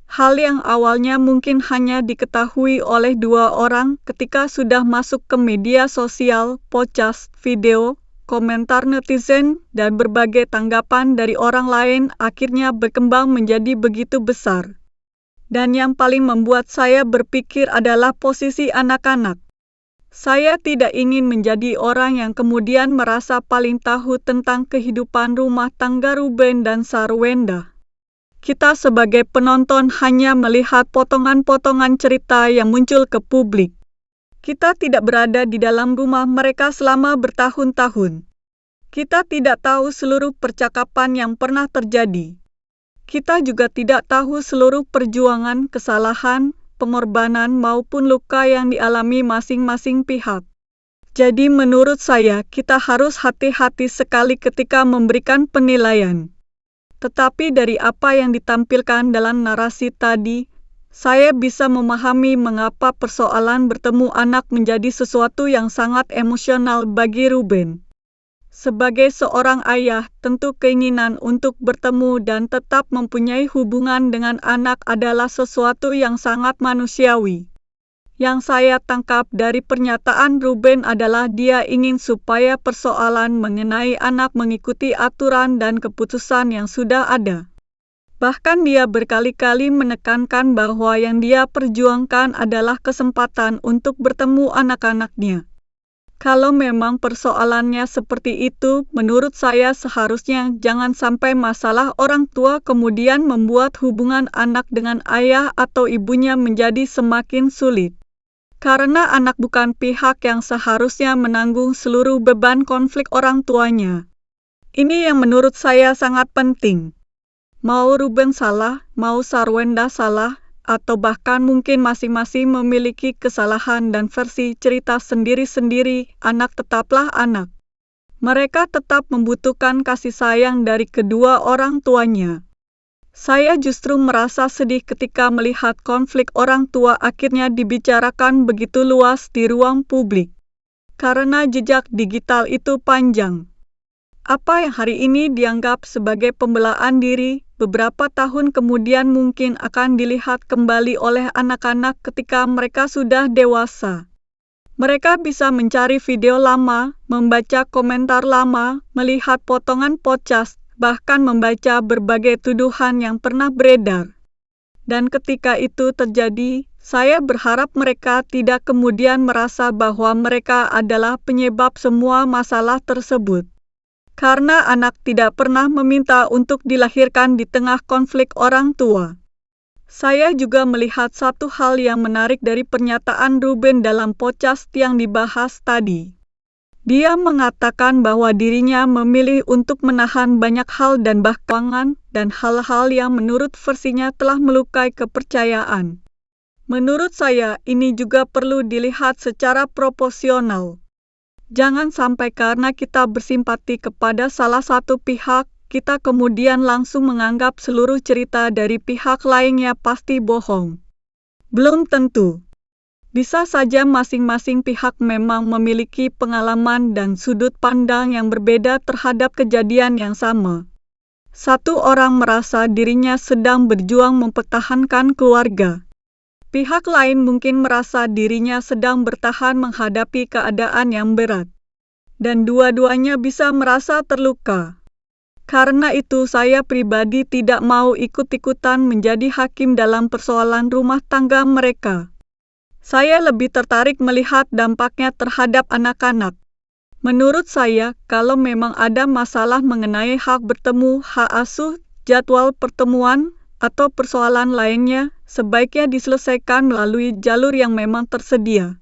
Hal yang awalnya mungkin hanya diketahui oleh dua orang ketika sudah masuk ke media sosial, podcast, video, komentar netizen, dan berbagai tanggapan dari orang lain akhirnya berkembang menjadi begitu besar. Dan yang paling membuat saya berpikir adalah posisi anak-anak. Saya tidak ingin menjadi orang yang kemudian merasa paling tahu tentang kehidupan rumah tangga Ruben dan Sarwenda. Kita sebagai penonton hanya melihat potongan-potongan cerita yang muncul ke publik. Kita tidak berada di dalam rumah mereka selama bertahun-tahun. Kita tidak tahu seluruh percakapan yang pernah terjadi. Kita juga tidak tahu seluruh perjuangan, kesalahan, pengorbanan maupun luka yang dialami masing-masing pihak. Jadi menurut saya, kita harus hati-hati sekali ketika memberikan penilaian. Tetapi dari apa yang ditampilkan dalam narasi tadi, saya bisa memahami mengapa persoalan bertemu anak menjadi sesuatu yang sangat emosional bagi Ruben. Sebagai seorang ayah, tentu keinginan untuk bertemu dan tetap mempunyai hubungan dengan anak adalah sesuatu yang sangat manusiawi. Yang saya tangkap dari pernyataan Ruben adalah dia ingin supaya persoalan mengenai anak mengikuti aturan dan keputusan yang sudah ada. Bahkan dia berkali-kali menekankan bahwa yang dia perjuangkan adalah kesempatan untuk bertemu anak-anaknya. Kalau memang persoalannya seperti itu, menurut saya seharusnya jangan sampai masalah orang tua kemudian membuat hubungan anak dengan ayah atau ibunya menjadi semakin sulit. Karena anak bukan pihak yang seharusnya menanggung seluruh beban konflik orang tuanya. Ini yang menurut saya sangat penting. Mau Ruben salah, mau Sarwenda salah, atau bahkan mungkin masing-masing memiliki kesalahan dan versi cerita sendiri-sendiri, anak tetaplah anak. Mereka tetap membutuhkan kasih sayang dari kedua orang tuanya. Saya justru merasa sedih ketika melihat konflik orang tua akhirnya dibicarakan begitu luas di ruang publik. Karena jejak digital itu panjang. Apa yang hari ini dianggap sebagai pembelaan diri, beberapa tahun kemudian mungkin akan dilihat kembali oleh anak-anak ketika mereka sudah dewasa. Mereka bisa mencari video lama, membaca komentar lama, melihat potongan podcast, bahkan membaca berbagai tuduhan yang pernah beredar. Dan ketika itu terjadi, saya berharap mereka tidak kemudian merasa bahwa mereka adalah penyebab semua masalah tersebut. Karena anak tidak pernah meminta untuk dilahirkan di tengah konflik orang tua. Saya juga melihat satu hal yang menarik dari pernyataan Ruben dalam podcast yang dibahas tadi. Dia mengatakan bahwa dirinya memilih untuk menahan banyak hal dan bahkan dan hal-hal yang menurut versinya telah melukai kepercayaan. Menurut saya, ini juga perlu dilihat secara proporsional. Jangan sampai karena kita bersimpati kepada salah satu pihak, kita kemudian langsung menganggap seluruh cerita dari pihak lainnya pasti bohong. Belum tentu. Bisa saja masing-masing pihak memang memiliki pengalaman dan sudut pandang yang berbeda terhadap kejadian yang sama. Satu orang merasa dirinya sedang berjuang mempertahankan keluarga. Pihak lain mungkin merasa dirinya sedang bertahan menghadapi keadaan yang berat. Dan dua-duanya bisa merasa terluka. Karena itu saya pribadi tidak mau ikut-ikutan menjadi hakim dalam persoalan rumah tangga mereka. Saya lebih tertarik melihat dampaknya terhadap anak-anak. Menurut saya, kalau memang ada masalah mengenai hak bertemu, hak asuh, jadwal pertemuan, atau persoalan lainnya, sebaiknya diselesaikan melalui jalur yang memang tersedia.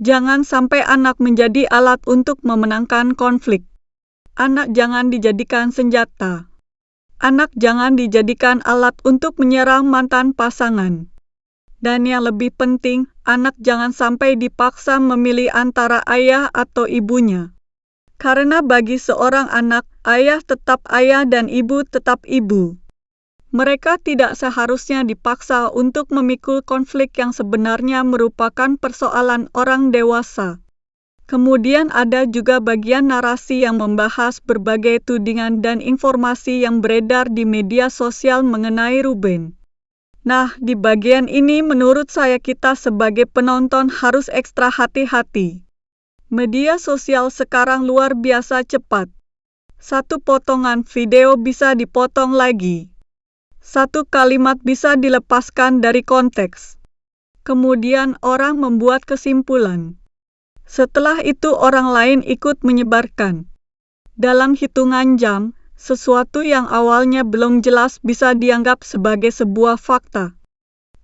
Jangan sampai anak menjadi alat untuk memenangkan konflik. Anak jangan dijadikan senjata. Anak jangan dijadikan alat untuk menyerang mantan pasangan. Dan yang lebih penting, anak jangan sampai dipaksa memilih antara ayah atau ibunya. Karena bagi seorang anak, ayah tetap ayah dan ibu tetap ibu. Mereka tidak seharusnya dipaksa untuk memikul konflik yang sebenarnya merupakan persoalan orang dewasa. Kemudian ada juga bagian narasi yang membahas berbagai tudingan dan informasi yang beredar di media sosial mengenai Ruben. Nah, di bagian ini menurut saya kita sebagai penonton harus ekstra hati-hati. Media sosial sekarang luar biasa cepat. Satu potongan video bisa dipotong lagi. Satu kalimat bisa dilepaskan dari konteks. Kemudian orang membuat kesimpulan. Setelah itu orang lain ikut menyebarkan. Dalam hitungan jam, sesuatu yang awalnya belum jelas bisa dianggap sebagai sebuah fakta.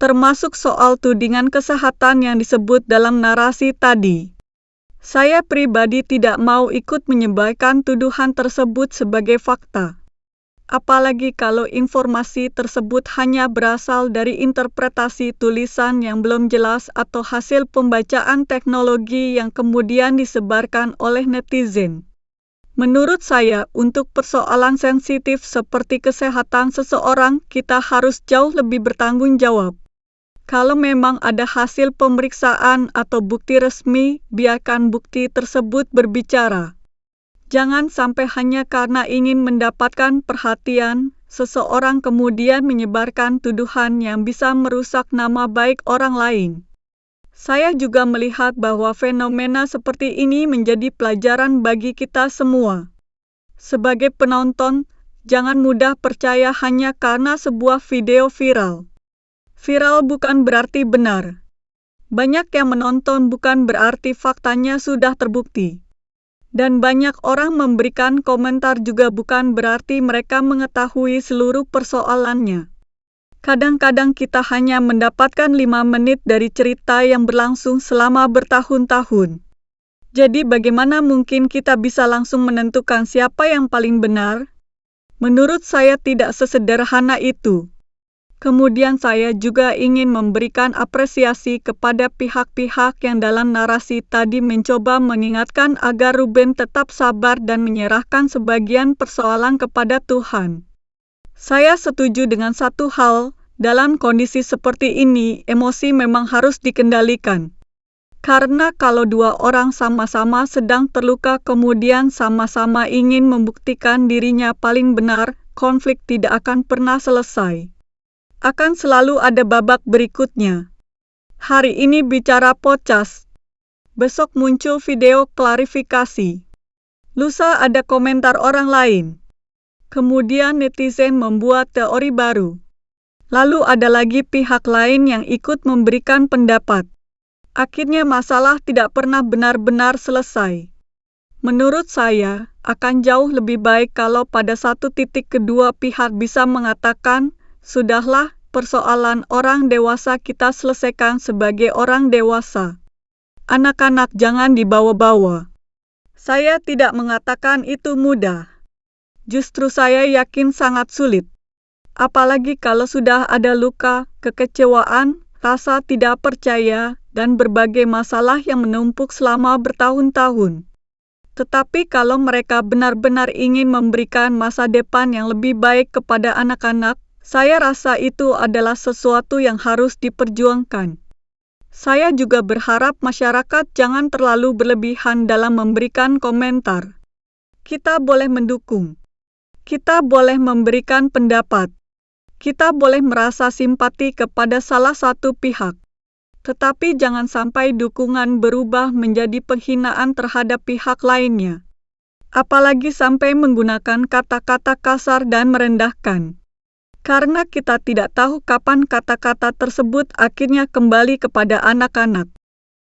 Termasuk soal tudingan kesehatan yang disebut dalam narasi tadi. Saya pribadi tidak mau ikut menyebarkan tuduhan tersebut sebagai fakta. Apalagi kalau informasi tersebut hanya berasal dari interpretasi tulisan yang belum jelas atau hasil pembacaan teknologi yang kemudian disebarkan oleh netizen. Menurut saya, untuk persoalan sensitif seperti kesehatan seseorang, kita harus jauh lebih bertanggung jawab. Kalau memang ada hasil pemeriksaan atau bukti resmi, biarkan bukti tersebut berbicara. Jangan sampai hanya karena ingin mendapatkan perhatian, seseorang kemudian menyebarkan tuduhan yang bisa merusak nama baik orang lain. Saya juga melihat bahwa fenomena seperti ini menjadi pelajaran bagi kita semua. Sebagai penonton, jangan mudah percaya hanya karena sebuah video viral. Viral bukan berarti benar. Banyak yang menonton bukan berarti faktanya sudah terbukti. Dan banyak orang memberikan komentar juga bukan berarti mereka mengetahui seluruh persoalannya. Kadang-kadang kita hanya mendapatkan 5 menit dari cerita yang berlangsung selama bertahun-tahun. Jadi bagaimana mungkin kita bisa langsung menentukan siapa yang paling benar? Menurut saya tidak sesederhana itu. Kemudian saya juga ingin memberikan apresiasi kepada pihak-pihak yang dalam narasi tadi mencoba mengingatkan agar Ruben tetap sabar dan menyerahkan sebagian persoalan kepada Tuhan. Saya setuju dengan satu hal, dalam kondisi seperti ini, emosi memang harus dikendalikan. Karena kalau dua orang sama-sama sedang terluka kemudian sama-sama ingin membuktikan dirinya paling benar, konflik tidak akan pernah selesai. Akan selalu ada babak berikutnya. Hari ini bicara podcast. Besok muncul video klarifikasi. Lusa ada komentar orang lain. Kemudian netizen membuat teori baru. Lalu ada lagi pihak lain yang ikut memberikan pendapat. Akhirnya masalah tidak pernah benar-benar selesai. Menurut saya, akan jauh lebih baik kalau pada satu titik kedua pihak bisa mengatakan, sudahlah, persoalan orang dewasa kita selesaikan sebagai orang dewasa. Anak-anak jangan dibawa-bawa. Saya tidak mengatakan itu mudah. Justru saya yakin sangat sulit. Apalagi kalau sudah ada luka, kekecewaan, rasa tidak percaya, dan berbagai masalah yang menumpuk selama bertahun-tahun. Tetapi kalau mereka benar-benar ingin memberikan masa depan yang lebih baik kepada anak-anak, saya rasa itu adalah sesuatu yang harus diperjuangkan. Saya juga berharap masyarakat jangan terlalu berlebihan dalam memberikan komentar. Kita boleh mendukung. Kita boleh memberikan pendapat. Kita boleh merasa simpati kepada salah satu pihak. Tetapi jangan sampai dukungan berubah menjadi penghinaan terhadap pihak lainnya. Apalagi sampai menggunakan kata-kata kasar dan merendahkan. Karena kita tidak tahu kapan kata-kata tersebut akhirnya kembali kepada anak-anak.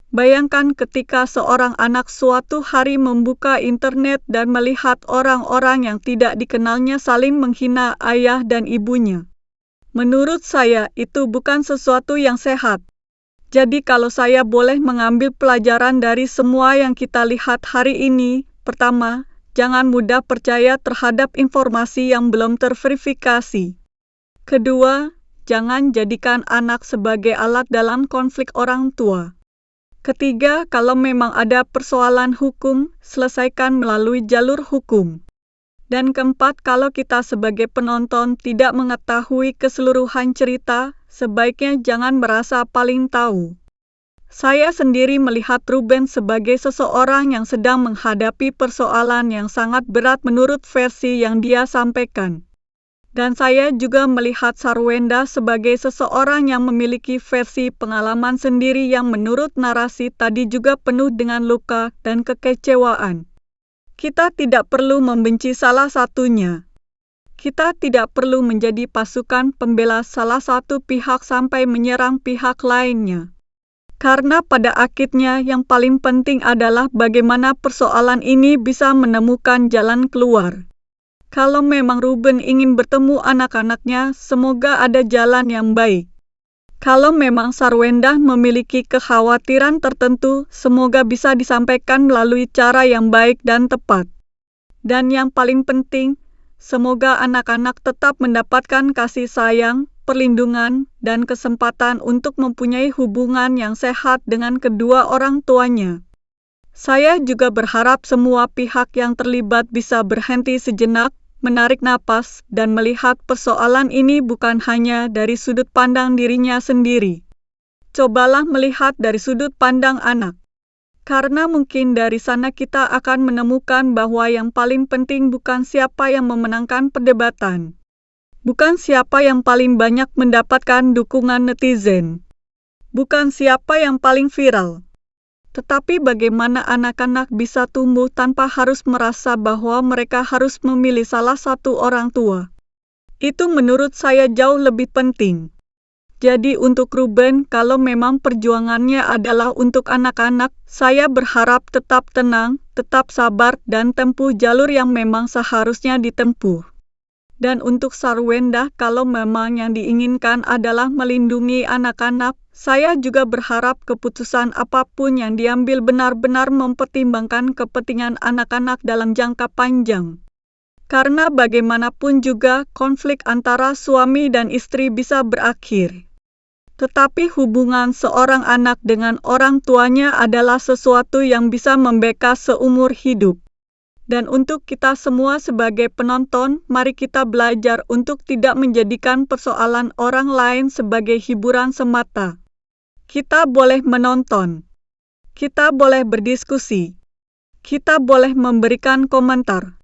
Bayangkan ketika seorang anak suatu hari membuka internet dan melihat orang-orang yang tidak dikenalnya saling menghina ayah dan ibunya. Menurut saya, itu bukan sesuatu yang sehat. Jadi kalau saya boleh mengambil pelajaran dari semua yang kita lihat hari ini, pertama, jangan mudah percaya terhadap informasi yang belum terverifikasi. Kedua, jangan jadikan anak sebagai alat dalam konflik orang tua. Ketiga, kalau memang ada persoalan hukum, selesaikan melalui jalur hukum. Dan keempat, kalau kita sebagai penonton tidak mengetahui keseluruhan cerita, sebaiknya jangan merasa paling tahu. Saya sendiri melihat Ruben sebagai seseorang yang sedang menghadapi persoalan yang sangat berat menurut versi yang dia sampaikan. Dan saya juga melihat Sarwenda sebagai seseorang yang memiliki versi pengalaman sendiri yang menurut narasi tadi juga penuh dengan luka dan kekecewaan. Kita tidak perlu membenci salah satunya. Kita tidak perlu menjadi pasukan pembela salah satu pihak sampai menyerang pihak lainnya. Karena pada akhirnya yang paling penting adalah bagaimana persoalan ini bisa menemukan jalan keluar. Kalau memang Ruben ingin bertemu anak-anaknya, semoga ada jalan yang baik. Kalau memang Sarwenda memiliki kekhawatiran tertentu, semoga bisa disampaikan melalui cara yang baik dan tepat. Dan yang paling penting, semoga anak-anak tetap mendapatkan kasih sayang, perlindungan, dan kesempatan untuk mempunyai hubungan yang sehat dengan kedua orang tuanya. Saya juga berharap semua pihak yang terlibat bisa berhenti sejenak, menarik napas, dan melihat persoalan ini bukan hanya dari sudut pandang dirinya sendiri. Cobalah melihat dari sudut pandang anak. Karena mungkin dari sana kita akan menemukan bahwa yang paling penting bukan siapa yang memenangkan perdebatan. Bukan siapa yang paling banyak mendapatkan dukungan netizen. Bukan siapa yang paling viral. Tetapi bagaimana anak-anak bisa tumbuh tanpa harus merasa bahwa mereka harus memilih salah satu orang tua. Itu menurut saya jauh lebih penting. Jadi untuk Ruben, kalau memang perjuangannya adalah untuk anak-anak, saya berharap tetap tenang, tetap sabar, dan tempuh jalur yang memang seharusnya ditempuh. Dan untuk Sarwenda, kalau memang yang diinginkan adalah melindungi anak-anak, saya juga berharap keputusan apapun yang diambil benar-benar mempertimbangkan kepentingan anak-anak dalam jangka panjang. Karena bagaimanapun juga konflik antara suami dan istri bisa berakhir. Tetapi hubungan seorang anak dengan orang tuanya adalah sesuatu yang bisa membekas seumur hidup. Dan untuk kita semua sebagai penonton, mari kita belajar untuk tidak menjadikan persoalan orang lain sebagai hiburan semata. Kita boleh menonton, kita boleh berdiskusi, kita boleh memberikan komentar,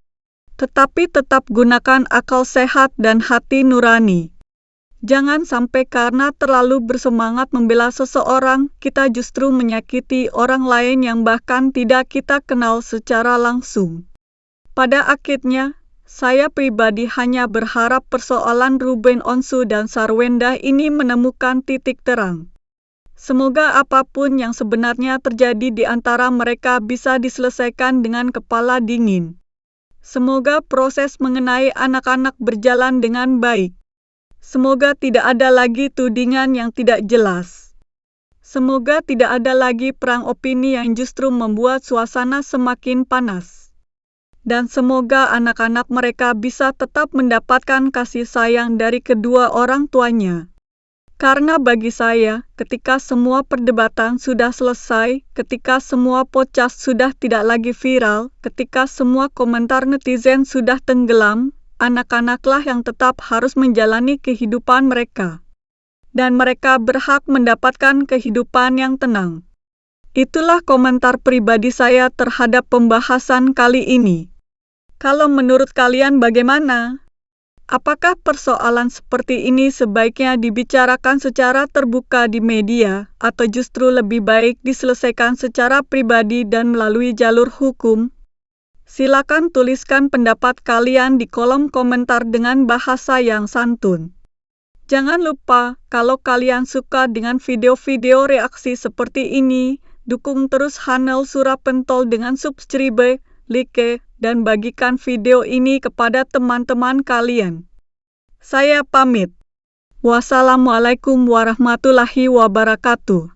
tetapi tetap gunakan akal sehat dan hati nurani. Jangan sampai karena terlalu bersemangat membela seseorang, kita justru menyakiti orang lain yang bahkan tidak kita kenal secara langsung. Pada akhirnya, saya pribadi hanya berharap persoalan Ruben Onsu dan Sarwenda ini menemukan titik terang. Semoga apapun yang sebenarnya terjadi di antara mereka bisa diselesaikan dengan kepala dingin. Semoga proses mengenai anak-anak berjalan dengan baik. Semoga tidak ada lagi tudingan yang tidak jelas. Semoga tidak ada lagi perang opini yang justru membuat suasana semakin panas. Dan semoga anak-anak mereka bisa tetap mendapatkan kasih sayang dari kedua orang tuanya. Karena bagi saya, ketika semua perdebatan sudah selesai, ketika semua podcast sudah tidak lagi viral, ketika semua komentar netizen sudah tenggelam, anak-anaklah yang tetap harus menjalani kehidupan mereka. Dan mereka berhak mendapatkan kehidupan yang tenang. Itulah komentar pribadi saya terhadap pembahasan kali ini. Kalau menurut kalian bagaimana? Apakah persoalan seperti ini sebaiknya dibicarakan secara terbuka di media, atau justru lebih baik diselesaikan secara pribadi dan melalui jalur hukum? Silakan tuliskan pendapat kalian di kolom komentar dengan bahasa yang santun. Jangan lupa, kalau kalian suka dengan video-video reaksi seperti ini, dukung terus channel Surah Pentol dengan subscribe, like, dan bagikan video ini kepada teman-teman kalian. Saya pamit. Wassalamualaikum warahmatullahi wabarakatuh.